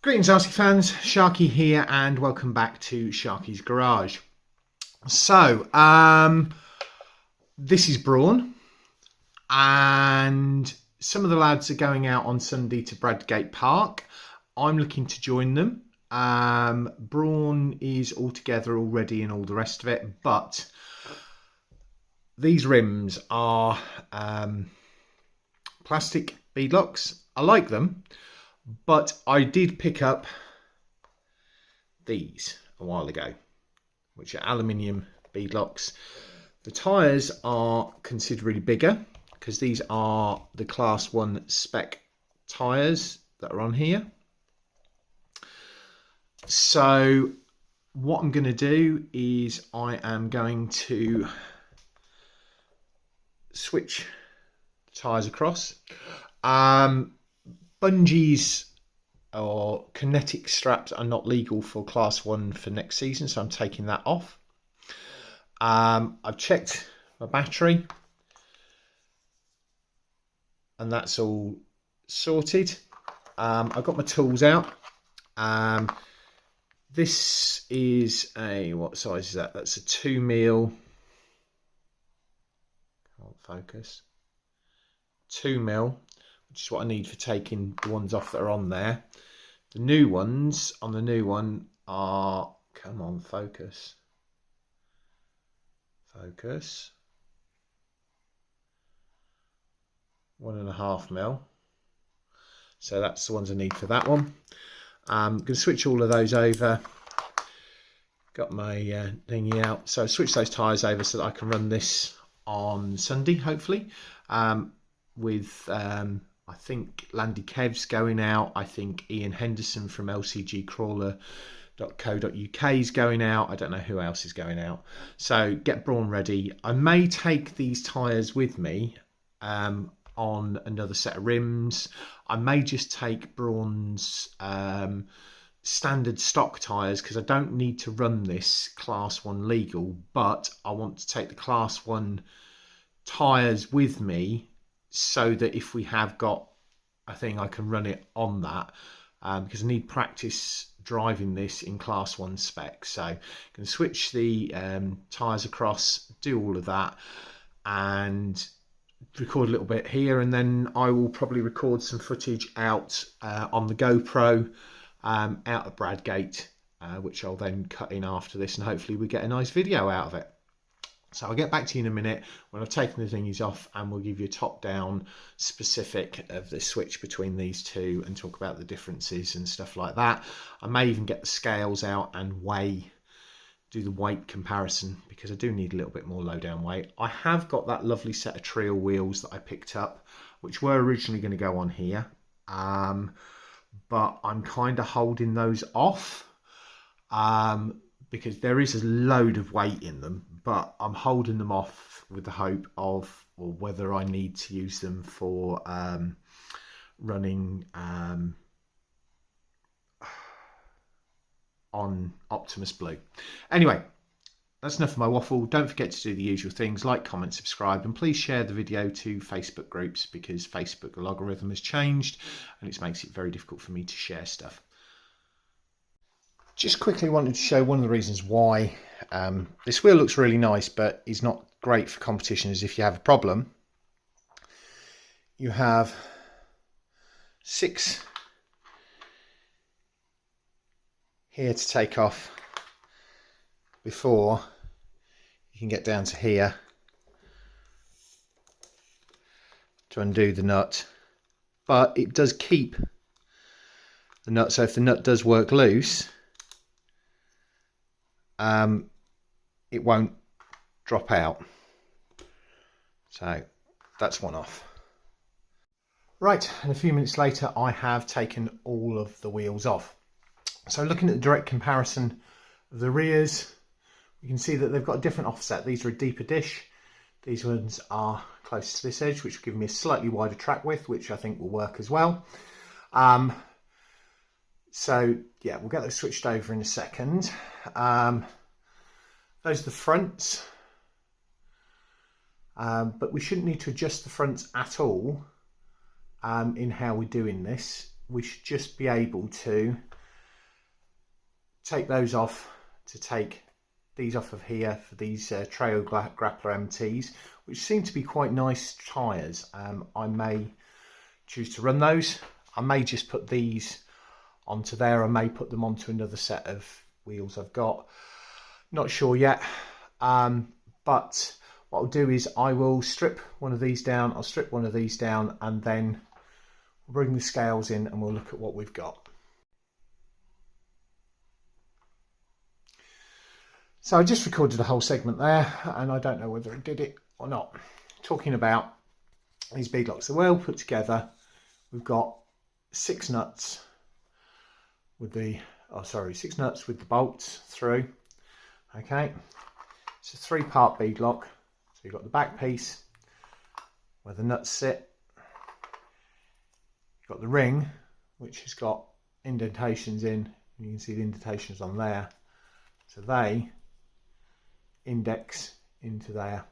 Greetings RC fans, Sharky here and welcome back to Sharky's Garage. So, this is Brawn and some of the lads are going out on Sunday to Bradgate Park. I'm looking to join them. Brawn is all together already and all the rest of it, but these rims are plastic beadlocks. I like them. But I did pick up these a while ago, which are aluminium beadlocks. The tyres are considerably bigger because these are the Class 1 spec tyres that are on here. So what I'm going to do is I am going to switch tyres across. Bungees or kinetic straps are not legal for Class 1 for next season, so I'm taking that off. I've checked my battery and that's all sorted. I've got my tools out. This is a, what size is that? That's a 2mm. Can't focus. 2mm. Which is what I need for taking the ones off that are on there. The new ones on the new one are, come on, focus. 1.5mm. So that's the ones I need for that one. I'm going to switch all of those over. Got my thingy out. So switch those tyres over so that I can run this on Sunday, hopefully. With I think Landy Kev's going out. I think Ian Henderson from lcgcrawler.co.uk is going out. I don't know who else is going out. So get Brawn ready. I may take these tyres with me on another set of rims. I may just take Brawn's standard stock tyres because I don't need to run this Class 1 legal, but I want to take the Class 1 tyres with me so that if we have got a thing, I can run it on that because I need practice driving this in Class 1 spec. So I'm going to switch the tyres across, do all of that and record a little bit here, and then I will probably record some footage out on the GoPro out at Bradgate, which I'll then cut in after this, and hopefully we get a nice video out of it. So I'll get back to you in a minute when I've taken the thingies off and we'll give you a top-down specific of the switch between these two and talk about the differences and stuff like that. I may even get the scales out and do the weight comparison because I do need a little bit more low-down weight. I have got that lovely set of trail wheels that I picked up, which were originally going to go on here, but I'm kind of holding those off because there is a load of weight in them, but I'm holding them off with the hope of, or whether I need to use them for running on Optimus Blue. Anyway, that's enough of my waffle. Don't forget to do the usual things, like, comment, subscribe, and please share the video to Facebook groups because Facebook algorithm has changed and it makes it very difficult for me to share stuff. Just quickly wanted to show one of the reasons why this wheel looks really nice but is not great for competition is if you have a problem. You have 6 here to take off before you can get down to here to undo the nut, but it does keep the nut, so if the nut does work loose it won't drop out. So that's one off. Right, and a few minutes later I have taken all of the wheels off. So looking at the direct comparison of the rears, you can see that they've got a different offset. These are a deeper dish. These ones are close to this edge, which will give me a slightly wider track width, which I think will work as well. So yeah, we'll get those switched over in a second. Those are the fronts. But we shouldn't need to adjust the fronts at all in how we're doing this. we should just be able to take those off, to take these off of here for these Trail Grappler MTs, which seem to be quite nice tyres. I may choose to run those. I may just put these onto there. I may put them onto another set of wheels I've got. Not sure yet. But what I'll do is I will strip one of these down. I'll strip one of these down, and then we'll bring the scales in and we'll look at what we've got. So I just recorded a whole segment there, and I don't know whether it did it or not. Talking about these beadlocks, they're well put together. We've got 6 nuts with the 6 nuts with the bolts through. Okay, it's a 3-part beadlock. So you've got the back piece where the nuts sit. You've got the ring, which has got indentations in. You can see the indentations on there. So they index into there.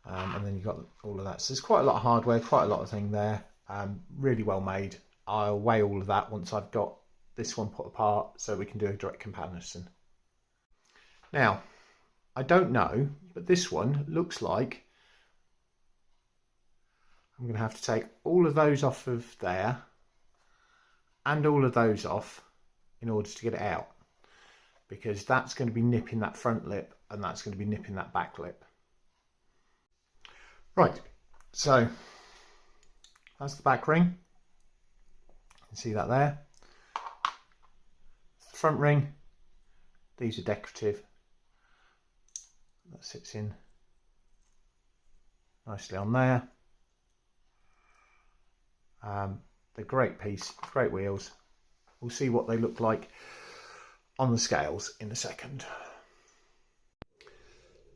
And then you've got all of that. So there's quite a lot of hardware, quite a lot of thing there. Really well made. I'll weigh all of that once I've got this one put apart so we can do a direct comparison. Now, I don't know, but this one looks like I'm going to have to take all of those off of there and all of those off in order to get it out, because that's going to be nipping that front lip and that's going to be nipping that back lip. Right, so that's the back ring. You can see that there. The front ring, these are decorative. That sits in nicely on there. They're great piece, great wheels. We'll see what they look like on the scales in a second.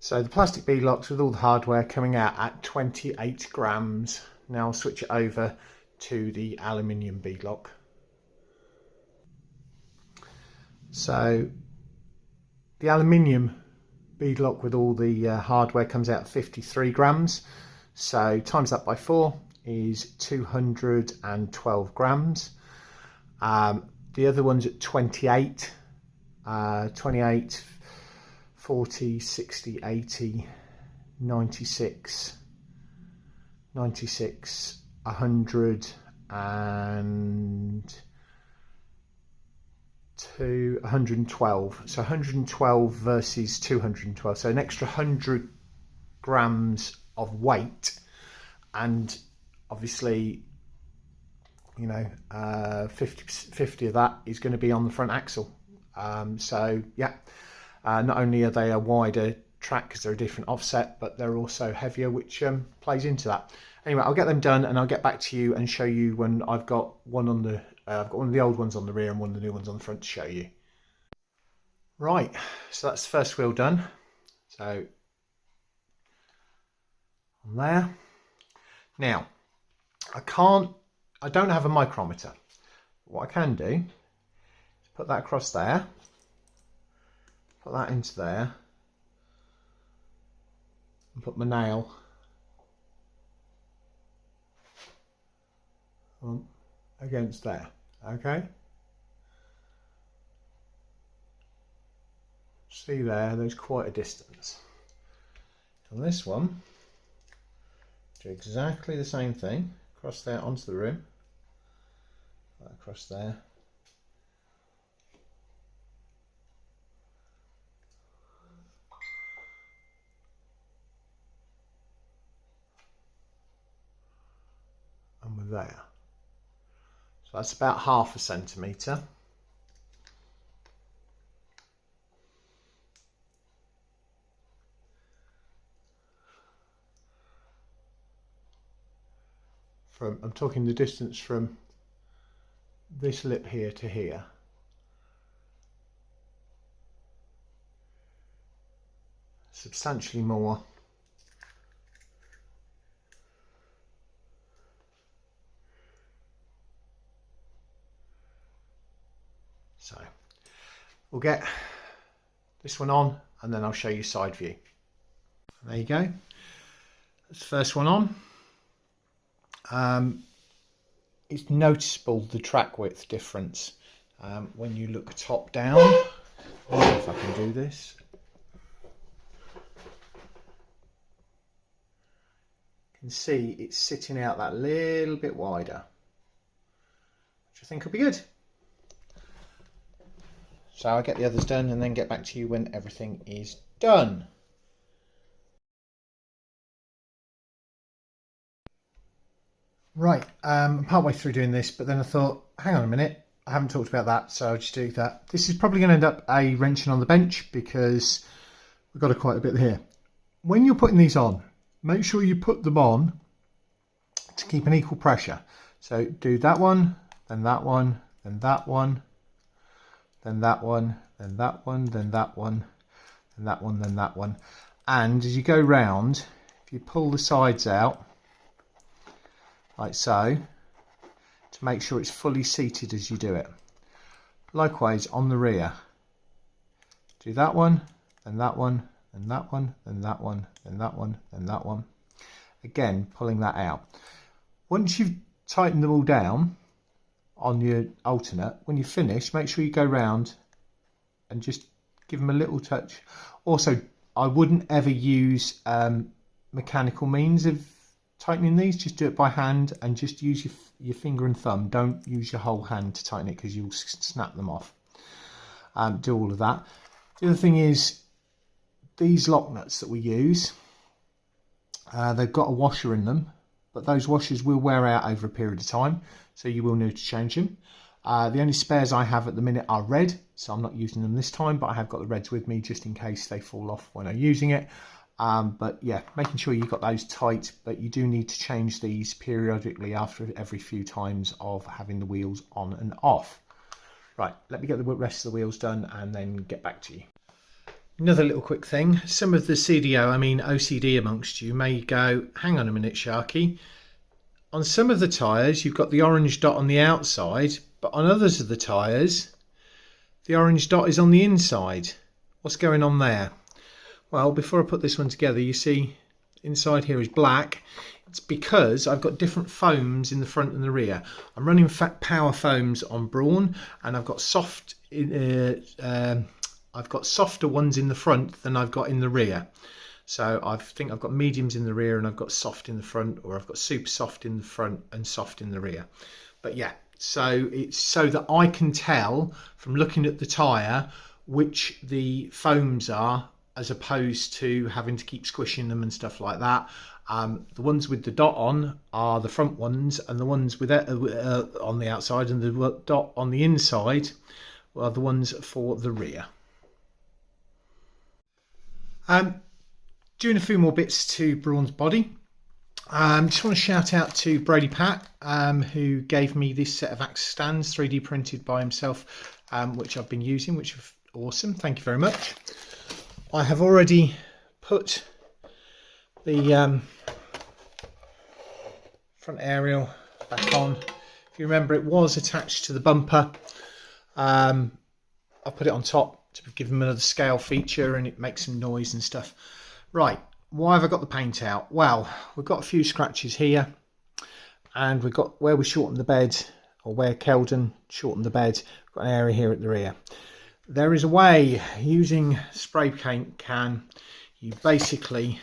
So the plastic beadlocks with all the hardware coming out at 28 grams. Now I'll switch it over to the aluminium beadlock. So the aluminium beadlock with all the hardware comes out at 53 grams. So times that by 4 is 212 grams. The other one's at 28, 28, 40, 60, 80, 96, 96, 100 and 112. So 112 versus 212. So an extra 100 grams of weight, and obviously, you know, 50 of that is going to be on the front axle. So yeah. Not only are they a wider track because they're a different offset, but they're also heavier, which plays into that. Anyway, I'll get them done and I'll get back to you and show you when I've got one on the I've got one of the old ones on the rear and one of the new ones on the front to show you. Right, so that's the first wheel done. So on there. Now I don't have a micrometer. What I can do is put that across there. Put that into there and put my nail on against there. Okay, see there's quite a distance. On this one, do exactly the same thing. Across there onto the rim, across there. And there. So that's about 1/2 centimetre. I'm talking the distance from this lip here to here. Substantially more. So we'll get this one on and then I'll show you side view. There you go. That's the first one on. it's noticeable, the track width difference when you look top down. I don't know if I can do this. You can see it's sitting out that little bit wider, which I think will be good. So I'll get the others done and then get back to you when everything is done. Right, I'm partway through doing this, but then I thought, hang on a minute, I haven't talked about that, so I'll just do that. This is probably going to end up a wrenching on the bench because we've got quite a bit here. When you're putting these on, make sure you put them on to keep an equal pressure. So do that one, then that one, then that one, then that one, then that one, then that one, then that one, then that one. And as you go round, if you pull the sides out, like so, to make sure it's fully seated as you do it. Likewise on the rear. Do that one, then that one, then that one, then that one, then that one, then that one. Again, pulling that out. Once you've tightened them all down on your alternate, when you finish, make sure you go round and just give them a little touch. Also, I wouldn't ever use mechanical means of tightening these. Just do it by hand and just use your finger and thumb. Don't use your whole hand to tighten it because you'll snap them off. Do all of that. The other thing is, these lock nuts that we use, they've got a washer in them, but those washers will wear out over a period of time, so you will need to change them. The only spares I have at the minute are red, so I'm not using them this time, but I have got the reds with me just in case they fall off when I'm using it. But yeah, making sure you've got those tight, but you do need to change these periodically after every few times of having the wheels on and off. Right, let me get the rest of the wheels done and then get back to you. Another little quick thing, some of the OCD amongst you may go, hang on a minute Sharky, on some of the tyres you've got the orange dot on the outside, but on others of the tyres the orange dot is on the inside. What's going on there? Well, before I put this one together, you see inside here is black. It's because I've got different foams in the front and the rear. I'm running power foams on Brawn, and I've got I've got softer ones in the front than I've got in the rear. So I think I've got mediums in the rear and I've got soft in the front, or I've got super soft in the front and soft in the rear. But yeah, so it's so that I can tell from looking at the tyre which the foams are, as opposed to having to keep squishing them and stuff like that. The ones with the dot on are the front ones, and the ones with on the outside and the dot on the inside are the ones for the rear. Doing a few more bits to Brawn's body. Just want to shout out to Brady Pat, who gave me this set of axe stands 3D printed by himself, which I've been using, which is awesome. Thank you very much. I have already put the front aerial back on. If you remember, it was attached to the bumper. I put it on top to give them another scale feature, and it makes some noise and stuff. Right, why have I got the paint out? Well, we've got a few scratches here, and we've got where we shortened the bed, or where Keldon shortened the bed, we've got an area here at the rear. There is a way, using spray paint can, you basically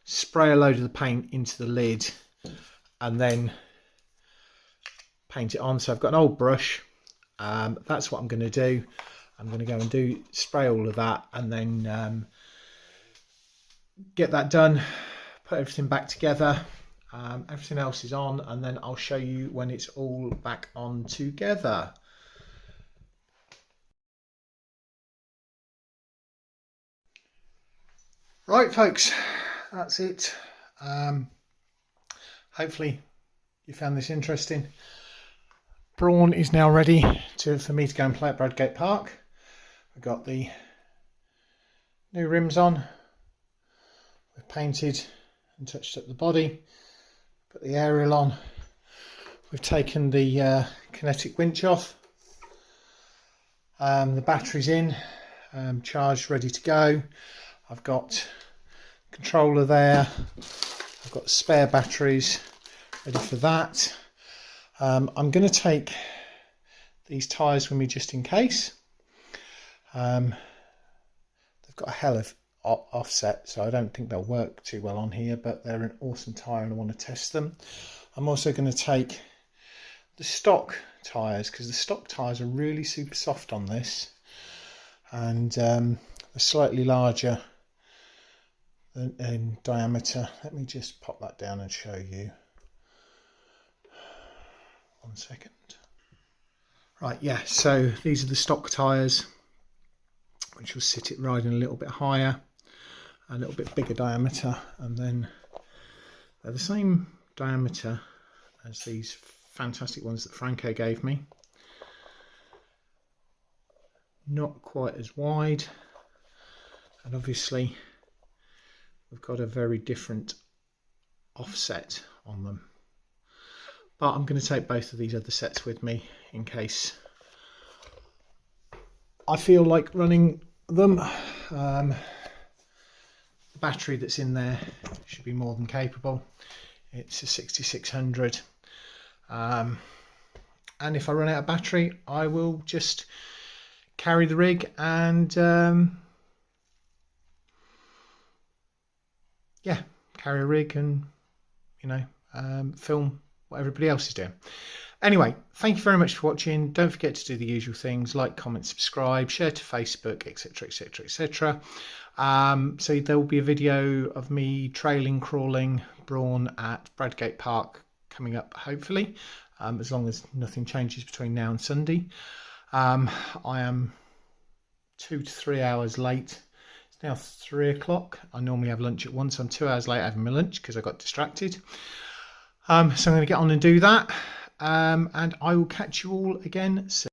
spray a load of the paint into the lid and then paint it on. So I've got an old brush, that's what I'm going to do. I'm going to go and spray all of that, and then get that done, put everything back together. Everything else is on, and then I'll show you when it's all back on together. Right folks, that's it. Hopefully you found this interesting. Brawn is now ready for me to go and play at Bradgate Park. We've got the new rims on. We've painted and touched up the body. Put the aerial on. We've taken the kinetic winch off. The battery's in, charged, ready to go. I've got controller there. I've got spare batteries ready for that. I'm going to take these tyres with me just in case. They've got a hell of offset, so I don't think they'll work too well on here, but they're an awesome tyre and I want to test them. I'm also going to take the stock tyres, because the stock tyres are really super soft on this, and they're slightly larger in diameter. Let me just pop that down and show you. 1 second. Right, yeah, so these are the stock tyres, which will sit it riding a little bit higher, a little bit bigger diameter, and then they're the same diameter as these fantastic ones that Franco gave me. Not quite as wide, and obviously we've got a very different offset on them. But I'm going to take both of these other sets with me in case I feel like running them. The battery that's in there should be more than capable. It's a 6600. And if I run out of battery, I will just carry the rig and yeah, carry a rig and, you know, film what everybody else is doing. Anyway, thank you very much for watching. Don't forget to do the usual things: like, comment, subscribe, share to Facebook, etc, etc, etc. So there will be a video of me trailing, crawling Brawn at Bradgate Park coming up, hopefully, as long as nothing changes between now and Sunday. I am 2 to 3 hours late. It's now 3 o'clock. I normally have lunch at 1, so I'm 2 hours late having my lunch because I got distracted. So I'm going to get on and do that, and I will catch you all again soon.